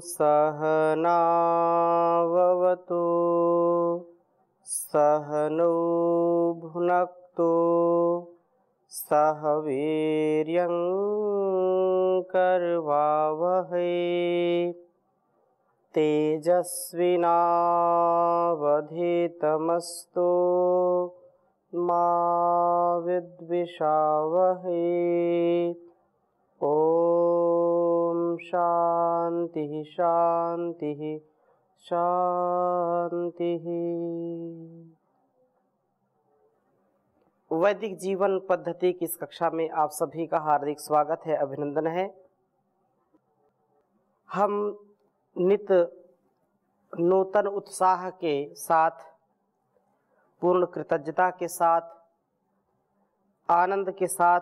सहनाववतु सहनौ भुनक्तु सह वीर्यं करवावहै तेजस्विनावधीतमस्तु मा विद्विषावहै। ओम शांति शांति शांति। वैदिक जीवन पद्धति की इस कक्षा में आप सभी का हार्दिक स्वागत है, अभिनंदन है। हम नित्य नूतन उत्साह के साथ, पूर्ण कृतज्ञता के साथ, आनंद के साथ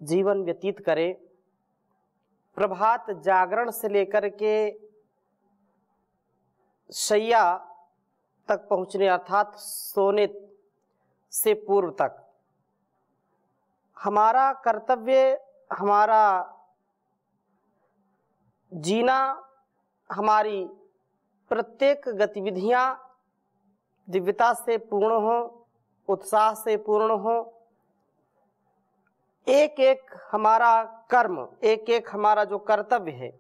जीवन व्यतीत करें। प्रभात जागरण से लेकर के शैया तक पहुँचने अर्थात सोने से पूर्व तक हमारा कर्तव्य, हमारा जीना, हमारी प्रत्येक गतिविधियां दिव्यता से पूर्ण हो, उत्साह से पूर्ण हो। एक एक हमारा कर्म, एक एक हमारा जो कर्तव्य है,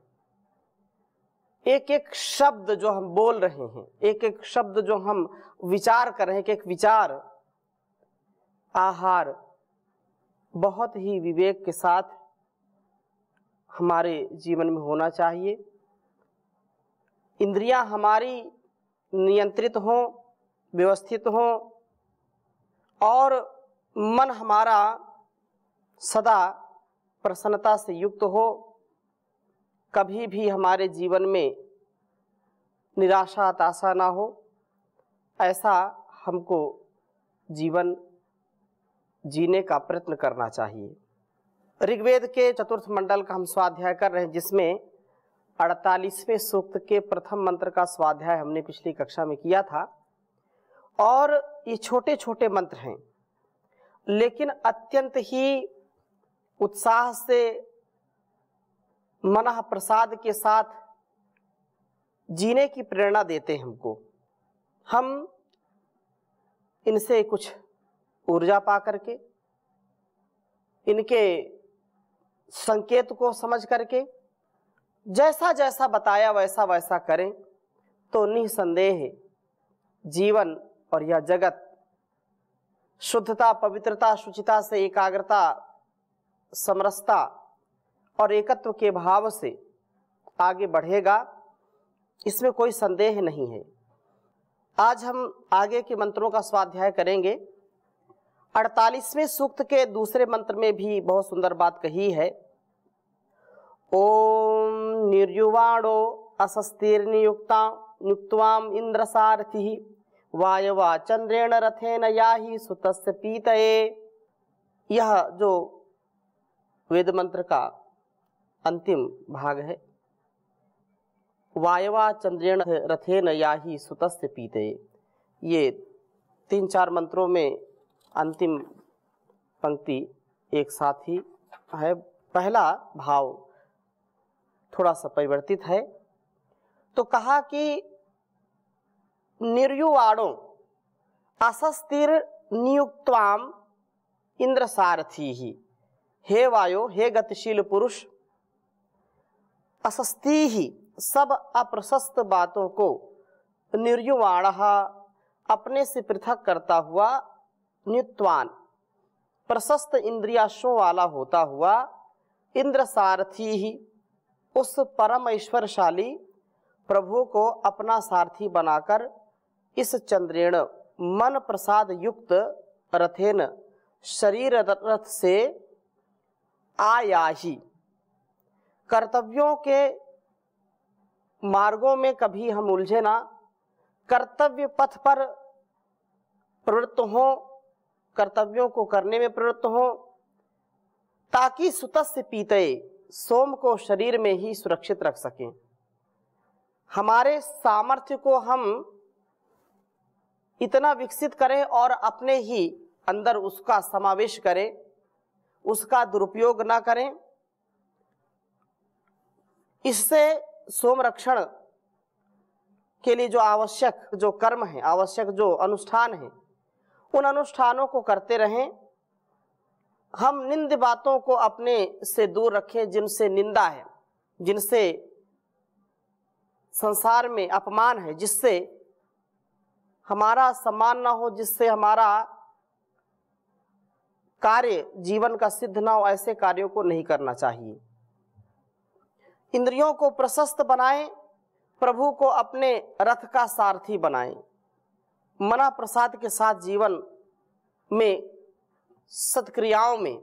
एक एक शब्द जो हम बोल रहे हैं, एक एक शब्द जो हम विचार कर रहे हैं, एक विचार, आहार बहुत ही विवेक के साथ हमारे जीवन में होना चाहिए। इंद्रियां हमारी नियंत्रित हों, व्यवस्थित हों और मन हमारा सदा प्रसन्नता से युक्त हो। कभी भी हमारे जीवन में निराशा हताशा ना हो, ऐसा हमको जीवन जीने का प्रयत्न करना चाहिए। ऋग्वेद के चतुर्थ मंडल का हम स्वाध्याय कर रहे हैं, जिसमें 48वें सूक्त के प्रथम मंत्र का स्वाध्याय हमने पिछली कक्षा में किया था। और ये छोटे छोटे मंत्र हैं, लेकिन अत्यंत ही उत्साह से, मनः प्रसाद के साथ जीने की प्रेरणा देते हैं हमको। हम इनसे कुछ ऊर्जा पा करके, इनके संकेत को समझ करके जैसा जैसा बताया वैसा वैसा करें तो निसंदेह जीवन और यह जगत शुद्धता, पवित्रता, शुचिता से, एकाग्रता, समरसता और एकत्व के भाव से आगे बढ़ेगा, इसमें कोई संदेह नहीं है। आज हम आगे के मंत्रों का स्वाध्याय करेंगे। 48वें सूक्त के दूसरे मंत्र में भी बहुत सुंदर बात कही है। ओम निर्युवाणो असस्तीर्नियुक्ताम इंद्रसारथि वायवा चंद्रेण रथेन याहि सुतस्य पीतये। यह जो वेद मंत्र का अंतिम भाग है, वायवा चंद्रेण रथेन याहि सुतस्य पीतये, ये 3-4 मंत्रों में अंतिम पंक्ति एक साथ ही है। पहला भाव थोड़ा सा परिवर्तित है। तो कहा कि निर्युवाणो असस्तिर नियुक्ताम इंद्र सारथी ही, हे वायो, हे गतिशील पुरुष, असस्ती ही, सब अप्रशस्त बातों को, निर्युवाण अपने से पृथक करता हुआ, नियुक्तवान प्रशस्त इंद्रियाशों वाला होता हुआ, इंद्र सारथी ही, उस परम ऐश्वर्यशाली प्रभु को अपना सारथी बनाकर इस चंद्रेण मन प्रसाद युक्त रथेन शरीर रथ से आया ही। कर्तव्यों के मार्गों में कभी हम उलझे ना, कर्तव्य पथ पर प्रवृत्त हों, कर्तव्यों को करने में प्रवृत्त हों, ताकि सुतस्य पीतये, सोम को शरीर में ही सुरक्षित रख सकें। हमारे सामर्थ्य को हम इतना विकसित करें और अपने ही अंदर उसका समावेश करें, उसका दुरुपयोग ना करें। इससे सोम रक्षण के लिए जो आवश्यक जो कर्म है, आवश्यक जो अनुष्ठान है, उन अनुष्ठानों को करते रहें। हम निंद बातों को अपने से दूर रखें, जिनसे निंदा है, जिनसे संसार में अपमान है, जिससे हमारा सम्मान ना हो, जिससे हमारा कार्य जीवन का सिद्ध ना हो, ऐसे कार्यों को नहीं करना चाहिए। इंद्रियों को प्रशस्त बनाएं, प्रभु को अपने रथ का सारथी बनाएं। मना प्रसाद के साथ जीवन में, सत्क्रियाओं में,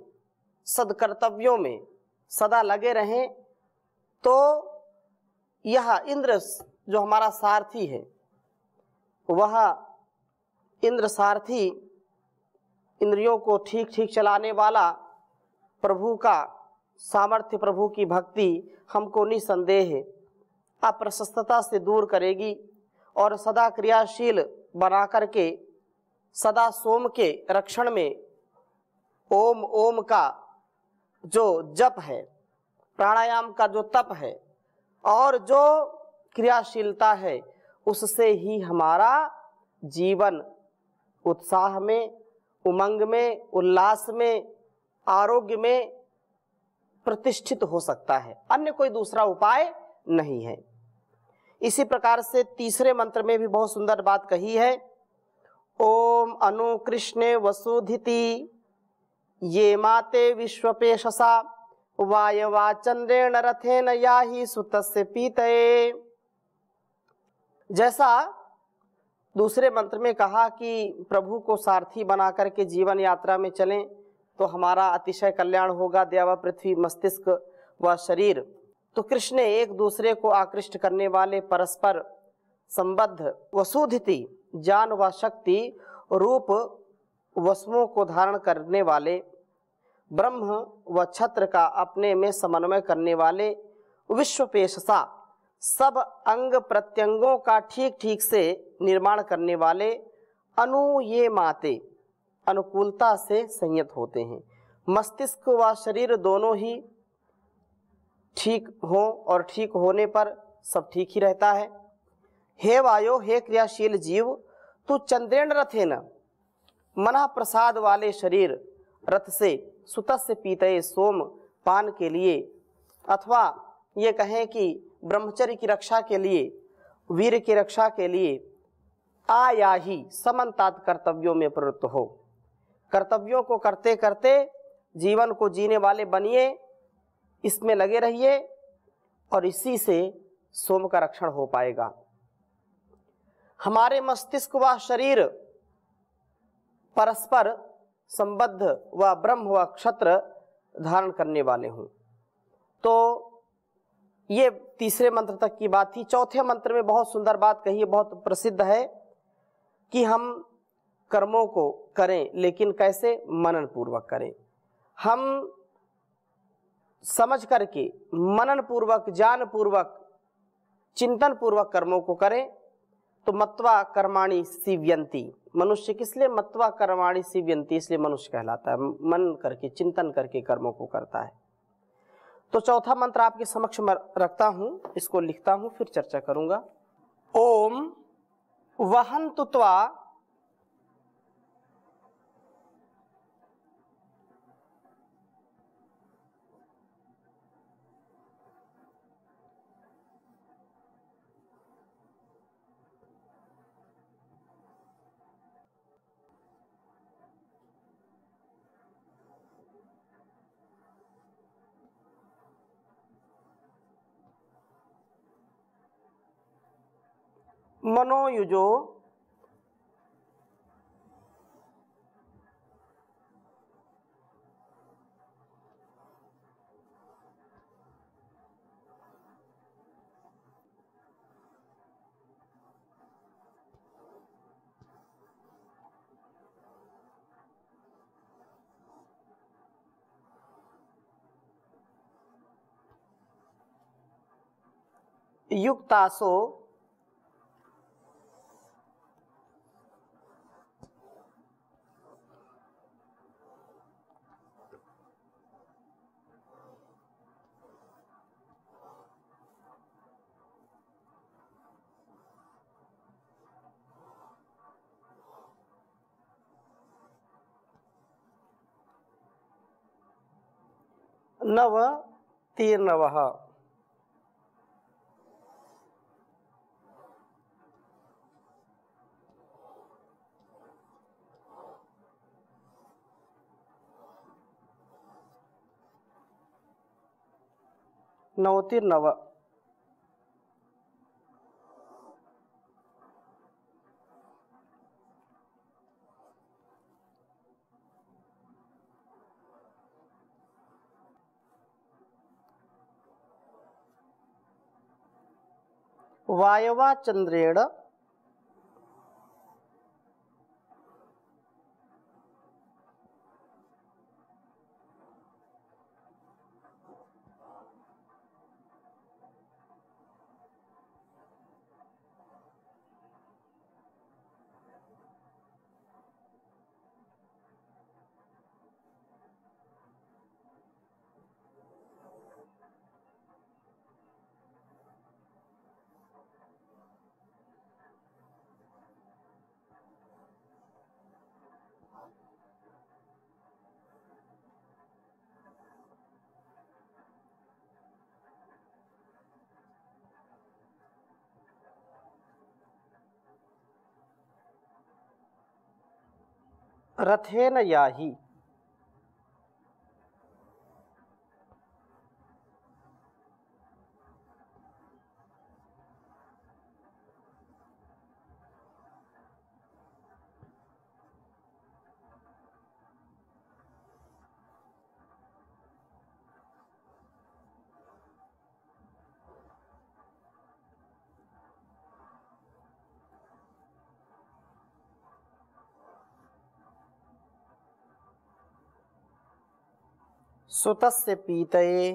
सदकर्तव्यों में सदा लगे रहें, तो यह इंद्र जो हमारा सारथी है, वह इंद्र सारथी, इंद्रियों को ठीक ठीक चलाने वाला प्रभु का सामर्थ्य, प्रभु की भक्ति हमको निसंदेह अप्रशस्तता से दूर करेगी और सदा क्रियाशील बना करके सदा सोम के रक्षण में ओम ओम का जो जप है, प्राणायाम का जो तप है और जो क्रियाशीलता है, उससे ही हमारा जीवन उत्साह में, उमंग में, उल्लास में, आरोग्य में प्रतिष्ठित हो सकता है। अन्य कोई दूसरा उपाय नहीं है। इसी प्रकार से तीसरे मंत्र में भी बहुत सुंदर बात कही है। ओम अनु कृष्णे वसुधिति ये माते विश्वपेशसा वायवा चंद्रेण रथेन याहि सुतस्य पीतये। जैसा दूसरे मंत्र में कहा कि प्रभु को सारथी बना करके जीवन यात्रा में चलें तो हमारा अतिशय कल्याण होगा, देव पृथ्वी मस्तिष्क व शरीर। तो कृष्ण एक दूसरे को आकृष्ट करने वाले, परस्पर संबद्ध, वसुधिति ज्ञान व शक्ति रूप वसुओं को धारण करने वाले, ब्रह्म व छत्र का अपने में समन्वय करने वाले, विश्वपेशसा सब अंग प्रत्यंगों का ठीक ठीक से निर्माण करने वाले, अनु ये माते अनुकूलता से संयत होते हैं। मस्तिष्क व शरीर दोनों ही ठीक हो और ठीक होने पर सब ठीक ही रहता है। हे वायो, हे क्रियाशील जीव, तू चंद्रेण रथेन मना प्रसाद वाले शरीर रथ से, सुतस्य पीतये सोम पान के लिए, अथवा ये कहें कि ब्रह्मचर्य की रक्षा के लिए, वीर की रक्षा के लिए आया ही समन्तात कर्तव्यों में प्रवृत्त हो। कर्तव्यों को करते करते जीवन को जीने वाले बनिए, इसमें लगे रहिए और इसी से सोम का रक्षण हो पाएगा। हमारे मस्तिष्क व शरीर परस्पर संबद्ध व ब्रह्म व क्षत्र धारण करने वाले हों। तो ये तीसरे मंत्र तक की बात थी। चौथे मंत्र में बहुत सुंदर बात कही है, बहुत प्रसिद्ध है कि हम कर्मों को करें, लेकिन कैसे? मनन पूर्वक करें। हम समझ करके, मनन पूर्वक, ज्ञान पूर्वक, चिंतन पूर्वक कर्मों को करें। तो मत्वा कर्माणि सीव्यन्ति, मनुष्य किस लिए मत्वा कर्माणि सीव्यन्ति, इसलिए मनुष्य कहलाता है, मन करके, चिंतन करके कर्मों को करता है। तो चौथा मंत्र आपके समक्ष रखता हूं, इसको लिखता हूं, फिर चर्चा करूंगा। ओम वहन्तु त्वा मनोयुजो युक्तासो नवतिर्नवः। नवतिर्नव। वायवा चंद्रेण रथेन याहि। सुतस्य पीतये।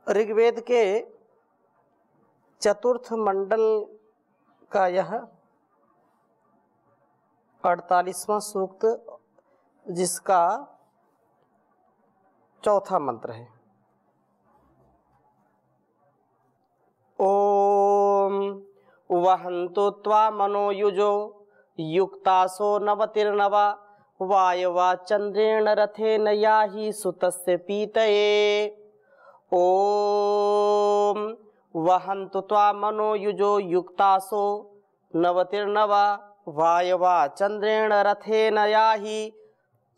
ऋग्वेद के चतुर्थ मंडल का यह 48वां सूक्त, जिसका चौथा मंत्र है। ओम वहन्तु त्वा मनोयुजो युक्तासो नवतिर्नवा वायवा चंद्रेण रथेन याहि सुतस्य पीतये। ओम वहन्तु त्वा मनोयुजो युक्तासो नवतिर्नवा वायवा चंद्रेण रथेन याहि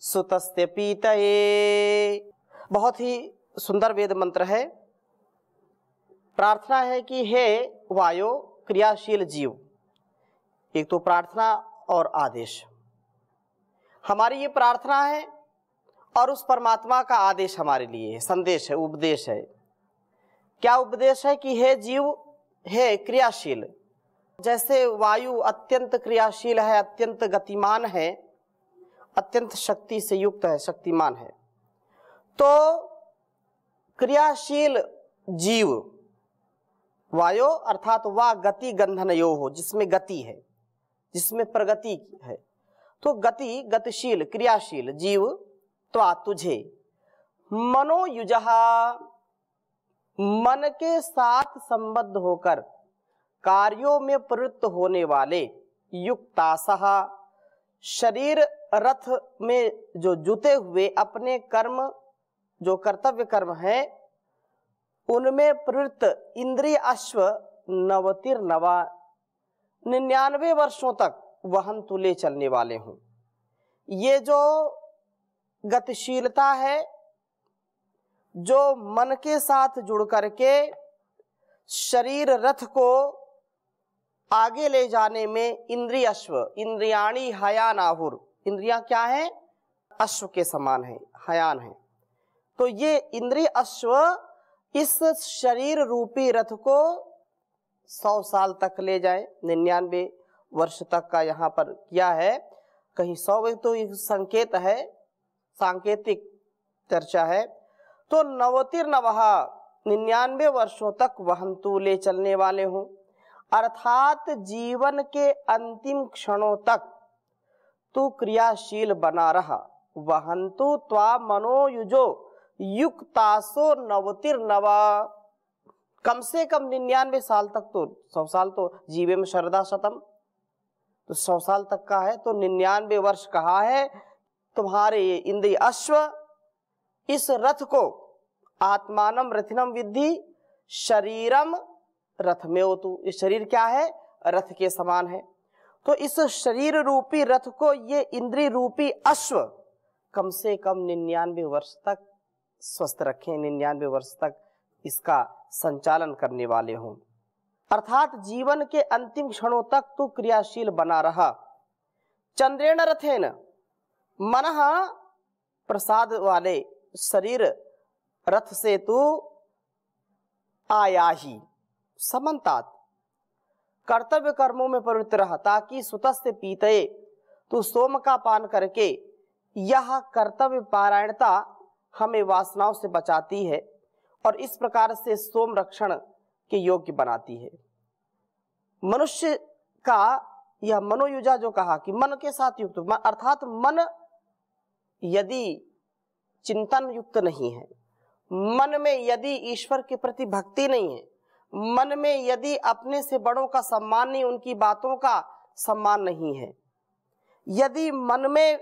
सुतस्य पीतये। बहुत ही सुंदर वेद मंत्र है। प्रार्थना है कि हे वायु क्रियाशील जीव, एक तो प्रार्थना और आदेश। हमारी ये प्रार्थना है और उस परमात्मा का आदेश हमारे लिए है, संदेश है, उपदेश है। क्या उपदेश है कि हे जीव, हे क्रियाशील। जैसे वायु अत्यंत क्रियाशील है, अत्यंत गतिमान है, अत्यंत शक्ति से युक्त है, शक्तिमान है, तो क्रियाशील जीव वायु अर्थात वा गति गंधनयो हो, जिसमें गति है, जिसमें प्रगति है, तो गति गतिशील क्रियाशील जीव त्वा तुझे मनोयुजहा मन के साथ संबद्ध होकर कार्यों में प्रवृत्त होने वाले युक्तासह शरीर रथ में जो जुते हुए अपने कर्म जो कर्तव्य कर्म है उनमें प्रवृत्त इंद्रिय अश्व नवतिर्नवा 99 वर्षों तक वहन तुले चलने वाले हों। ये जो गतिशीलता है, जो मन के साथ जुड़ करके शरीर रथ को आगे ले जाने में इंद्रिय अश्व इंद्रियाणी हयान आहुर, इंद्रियां क्या है? अश्व के समान है, हयान है। तो ये इंद्रिय अश्व इस शरीर रूपी रथ को 100 साल तक ले जाए, 99 वर्ष तक का यहाँ पर किया है। कहीं 100 तो एक संकेत है, सांकेतिक चर्चा है। तो नवतिर्नवः 99 वर्षों तक वहंतु ले चलने वाले हों, अर्थात जीवन के अंतिम क्षणों तक तू क्रियाशील बना रहा। वहंतु त्वा मनोयुजो युक्तासो नवतिर्नवा, कम से कम 99 साल तक, तो 100 साल तो जीवे में शरदा शतम, तो 100 साल तक का है, तो 99 वर्ष कहा है। तुम्हारे ये इंद्रिय अश्व इस रथ को आत्मानम रथिनम विद्धि शरीरम रथ में हो, तू ये शरीर क्या है, रथ के समान है। तो इस शरीर रूपी रथ को ये इंद्रिय रूपी अश्व कम से कम 99 वर्ष तक स्वस्थ रखें, 99 वर्ष तक इसका संचालन करने वाले हों, अर्थात जीवन के अंतिम क्षणों तक तू क्रियाशील बना रहा। चंद्रेण रथेन, मनः प्रसाद वाले शरीर रथ से तू आया ही, समन्तात कर्तव्य कर्मों में प्रवृत्त रहा, ताकि सुतस्य पीतये, तू सोम का पान करके यह कर्तव्य पारायणता हमें वासनाओं से बचाती है और इस प्रकार से सोम रक्षण के योग्य बनाती है। मनुष्य का यह मनोयुजा जो कहा कि मन के साथ युक्त, अर्थात मन यदि चिंतन युक्त नहीं है, मन में यदि ईश्वर के प्रति भक्ति नहीं है, मन में यदि अपने से बड़ों का सम्मान नहीं, उनकी बातों का सम्मान नहीं है, यदि मन में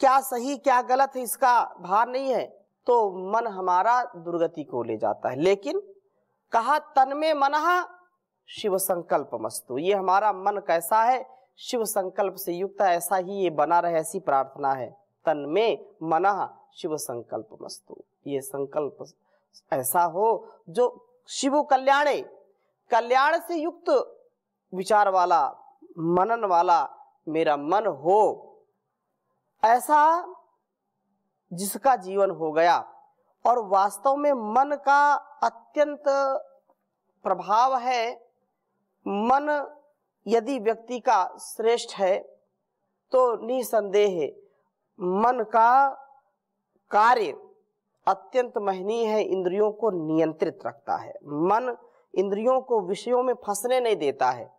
क्या सही क्या गलत है इसका भार नहीं है, तो मन हमारा दुर्गति को ले जाता है। लेकिन कहा तन में मनः शिव संकल्पमस्तु, ये हमारा मन कैसा है, शिव संकल्प से युक्त है, ऐसा ही ये बना रहे, ऐसी प्रार्थना है। तन में मनः शिव संकल्पमस्तु, ये संकल्प ऐसा हो जो शिव कल्याणे, कल्याण से युक्त विचार वाला, मनन वाला मेरा मन हो, ऐसा जिसका जीवन हो गया। और वास्तव में मन का अत्यंत प्रभाव है। मन यदि व्यक्ति का श्रेष्ठ है तो निसंदेह मन का कार्य अत्यंत महनीय है, इंद्रियों को नियंत्रित रखता है। मन इंद्रियों को विषयों में फंसने नहीं देता है।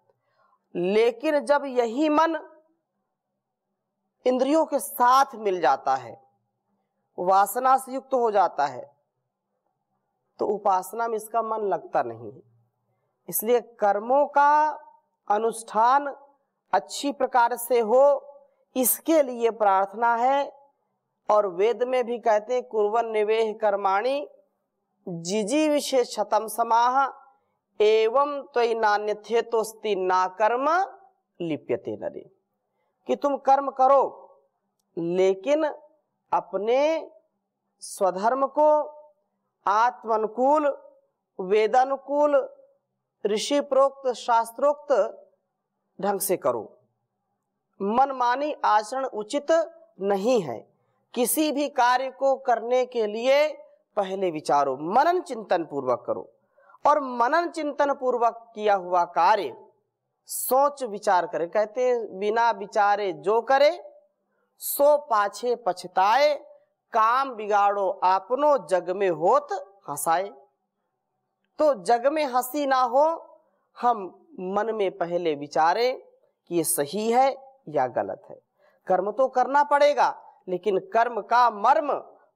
लेकिन जब यही मन इंद्रियों के साथ मिल जाता है, वासना से युक्त हो जाता है, तो उपासना में इसका मन लगता नहीं है। इसलिए कर्मों का अनुष्ठान अच्छी प्रकार से हो, इसके लिए प्रार्थना है। और वेद में भी कहते हैं कुर्वन् निवेह कर्माणि जिजी विशेष शतम समाह एवं त्वयि नान्यथेतोस्ति ना कर्म लिप्यते नरे, कि तुम कर्म करो लेकिन अपने स्वधर्म को आत्मानुकूल, वेदानुकूल, ऋषि प्रोक्त, शास्त्रोक्त ढंग से करो। मनमानी आचरण उचित नहीं है। किसी भी कार्य को करने के लिए पहले विचारो, मनन चिंतन पूर्वक करो। और मनन चिंतन पूर्वक किया हुआ कार्य सोच विचार करे। कहते हैं बिना विचारे जो करे सो पाछे पछताए, काम बिगाड़ो आपनो जग में होत हंसाए। तो जग में हंसी ना हो, हम मन में पहले विचारें कि ये सही है या गलत है। कर्म तो करना पड़ेगा, लेकिन कर्म का मर्म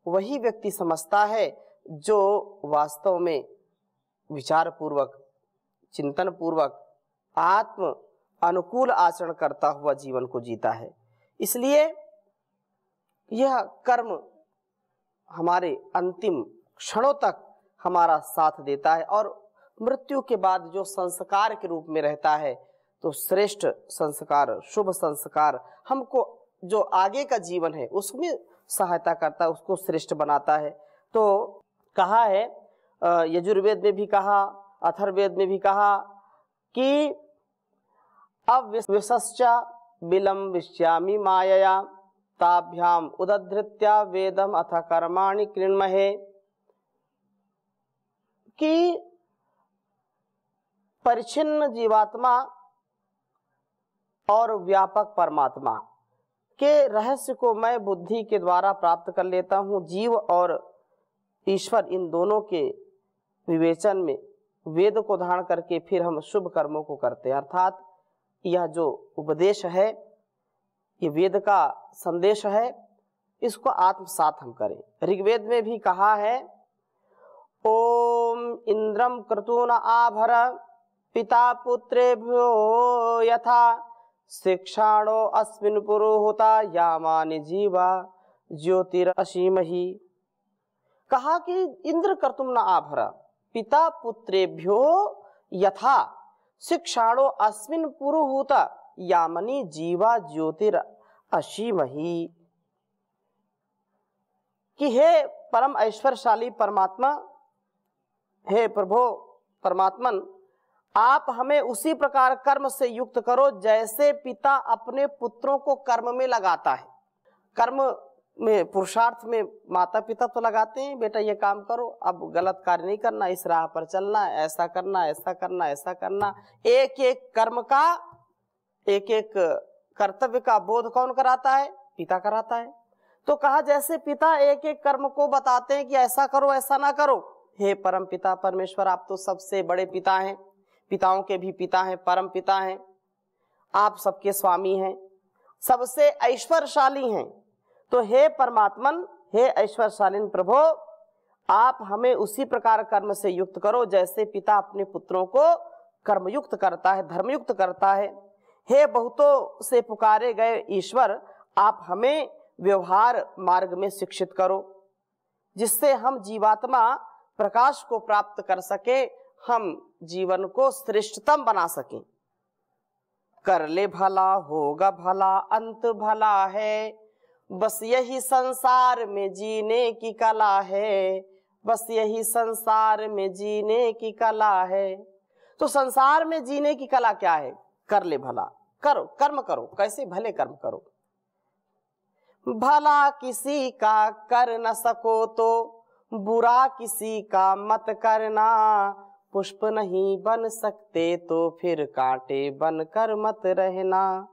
वही व्यक्ति समझता है जो वास्तव में विचार पूर्वक, चिंतन पूर्वक, आत्म अनुकूल आचरण करता हुआ जीवन को जीता है। इसलिए यह कर्म हमारे अंतिम क्षणों तक हमारा साथ देता है। और मृत्यु के बाद जो संस्कार के रूप में रहता है, तो श्रेष्ठ संस्कार, शुभ संस्कार हमको जो आगे का जीवन है उसमें सहायता करता है, उसको श्रेष्ठ बनाता है। तो कहा है यजुर्वेद में भी कहा, अथर्ववेद में भी कहा कि अविश्चा विलंबिष्यामि मायया ताभ्याम उदधृत्या वेदम अथ कर्माणि कृण्महे, कि परिच्छिन्न जीवात्मा और व्यापक परमात्मा के रहस्य को मैं बुद्धि के द्वारा प्राप्त कर लेता हूँ। जीव और ईश्वर इन दोनों के विवेचन में वेद को धारण करके फिर हम शुभ कर्मों को करते हैं। अर्थात यह जो उपदेश है, ये वेद का संदेश है, इसको आत्मसात हम करें। ऋग्वेद में भी कहा है, ओम इंद्रम क्रतून आभर पिता पुत्रेभ्यो यथा शिक्षाणो अस्मिन् पुरोहुता यामानि जीवा ज्योतिरसीमहि। कहा कि इंद्र कर्तुम्न आभर पिता पुत्रेभ्यो यथा शिक्षाणो अस्मिन् पुरोहुता यामनि जीवा ज्योतिरसीमहि। कि हे परम ऐश्वर्यशाली परमात्मा, हे प्रभु परमात्मन, आप हमें उसी प्रकार कर्म से युक्त करो जैसे पिता अपने पुत्रों को कर्म में लगाता है। कर्म में, पुरुषार्थ में माता पिता तो लगाते हैं, बेटा ये काम करो, अब गलत कार्य नहीं करना, इस राह पर चलना, ऐसा करना, ऐसा करना, ऐसा करना। एक एक कर्म का, एक एक कर्तव्य का बोध कौन कराता है? पिता कराता है। तो कहा जैसे पिता एक एक कर्म को बताते हैं कि ऐसा करो, ऐसा ना करो। हे परम पिता परमेश्वर, आप तो सबसे बड़े पिता हैं, पिताओं के भी पिता हैं, परम पिता हैं, आप सबके स्वामी हैं, सबसे ऐश्वर्यशाली हैं। तो हे परमात्मन, हे ऐश्वर्यशालीन प्रभु, आप हमें उसी प्रकार कर्म से युक्त करो जैसे पिता अपने पुत्रों को कर्मयुक्त करता है, धर्मयुक्त करता है। हे बहुतों से पुकारे गए ईश्वर, आप हमें व्यवहार मार्ग में शिक्षित करो जिससे हम जीवात्मा प्रकाश को प्राप्त कर सके, हम जीवन को श्रेष्ठतम बना सकें। कर ले भला होगा भला, अंत भला है, बस यही संसार में जीने की कला है, बस यही संसार में जीने की कला है। तो संसार में जीने की कला क्या है? कर ले भला, करो, कर्म करो। कैसे? भले कर्म करो। भला किसी का कर न सको तो बुरा किसी का मत करना, पुष्प नहीं बन सकते तो फिर कांटे बन कर मत रहना।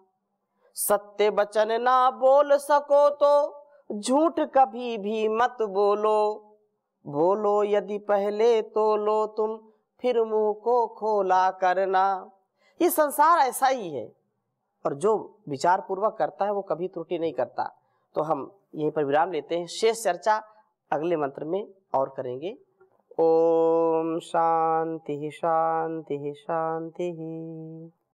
सत्य वचन ना बोल सको तो झूठ कभी भी मत बोलो, बोलो यदि पहले तो लो तुम फिर मुंह को खोला करना। ये संसार ऐसा ही है, और जो विचार पूर्वक करता है वो कभी त्रुटि नहीं करता। तो हम यहीं पर विराम लेते हैं, शेष चर्चा अगले मंत्र में और करेंगे। ओम शांति शांति शांति।